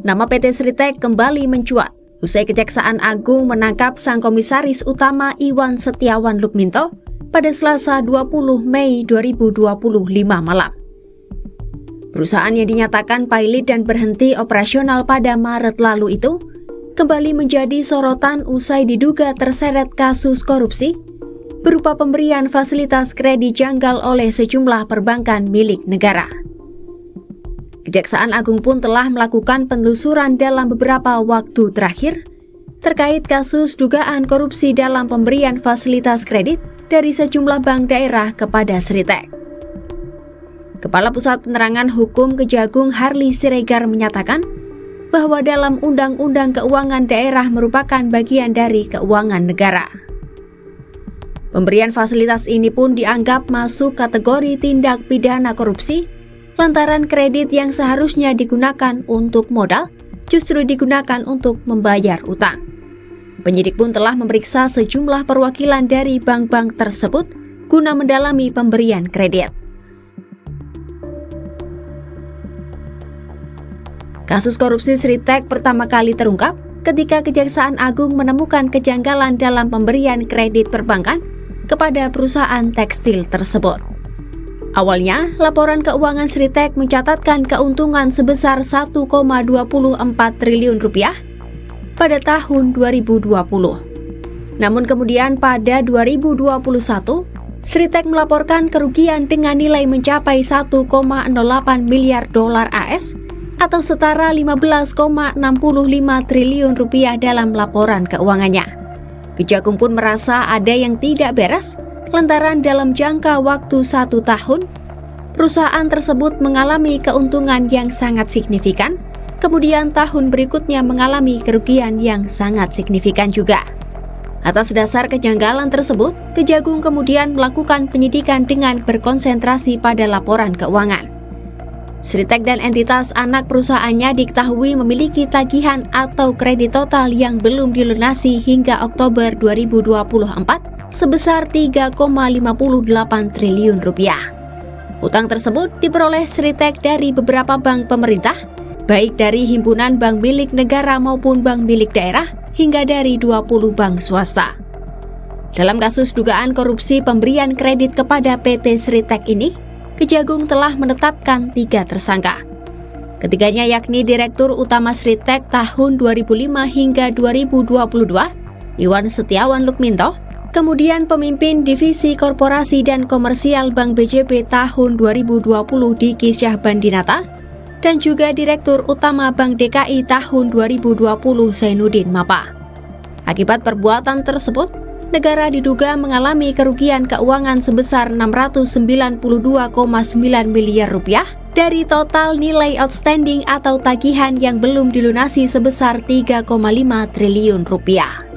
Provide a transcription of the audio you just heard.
Nama PT Sritek kembali mencuat usai Kejaksaan Agung menangkap sang komisaris utama Iwan Setiawan Lukminto pada Selasa 20 Mei 2025 malam. Perusahaan yang dinyatakan pilot dan berhenti operasional pada Maret lalu itu kembali menjadi sorotan usai diduga terseret kasus korupsi berupa pemberian fasilitas kredit janggal oleh sejumlah perbankan milik negara. Kejaksaan Agung pun telah melakukan penelusuran dalam beberapa waktu terakhir terkait kasus dugaan korupsi dalam pemberian fasilitas kredit dari sejumlah bank daerah kepada Sritek. Kepala Pusat Penerangan Hukum Kejagung Harli Siregar menyatakan bahwa dalam Undang-Undang Keuangan Daerah merupakan bagian dari keuangan negara. Pemberian fasilitas ini pun dianggap masuk kategori tindak pidana korupsi lantaran kredit yang seharusnya digunakan untuk modal justru digunakan untuk membayar utang. Penyidik pun telah memeriksa sejumlah perwakilan dari bank-bank tersebut guna mendalami pemberian kredit. Kasus korupsi Sritek pertama kali terungkap ketika Kejaksaan Agung menemukan kejanggalan dalam pemberian kredit perbankan kepada perusahaan tekstil tersebut. Awalnya, laporan keuangan Sritek mencatatkan keuntungan sebesar 1,24 triliun rupiah pada tahun 2020. Namun kemudian pada 2021, Sritek melaporkan kerugian dengan nilai mencapai 1,08 miliar dolar AS atau setara 15,65 triliun rupiah dalam laporan keuangannya. Kejagung pun merasa ada yang tidak beres lantaran dalam jangka waktu 1 tahun, perusahaan tersebut mengalami keuntungan yang sangat signifikan, kemudian tahun berikutnya mengalami kerugian yang sangat signifikan juga. Atas dasar kejanggalan tersebut, Kejagung kemudian melakukan penyidikan dengan berkonsentrasi pada laporan keuangan. Sritek dan entitas anak perusahaannya diketahui memiliki tagihan atau kredit total yang belum dilunasi hingga Oktober 2024 sebesar 3,58 triliun rupiah. Utang tersebut diperoleh Sritek dari beberapa bank pemerintah, baik dari himpunan bank milik negara maupun bank milik daerah, hingga dari 20 bank swasta. Dalam kasus dugaan korupsi pemberian kredit kepada PT Sritek ini, Kejagung telah menetapkan 3 tersangka. Ketiganya yakni Direktur Utama Sritek tahun 2005 hingga 2022, Iwan Setiawan Lukminto, kemudian pemimpin Divisi Korporasi dan Komersial Bank BJB tahun 2020 Diki Syahbandinata, dan juga Direktur Utama Bank DKI tahun 2020 Zainuddin Mapa. Akibat perbuatan tersebut, negara diduga mengalami kerugian keuangan sebesar 692,9 miliar rupiah dari total nilai outstanding atau tagihan yang belum dilunasi sebesar 3,5 triliun rupiah.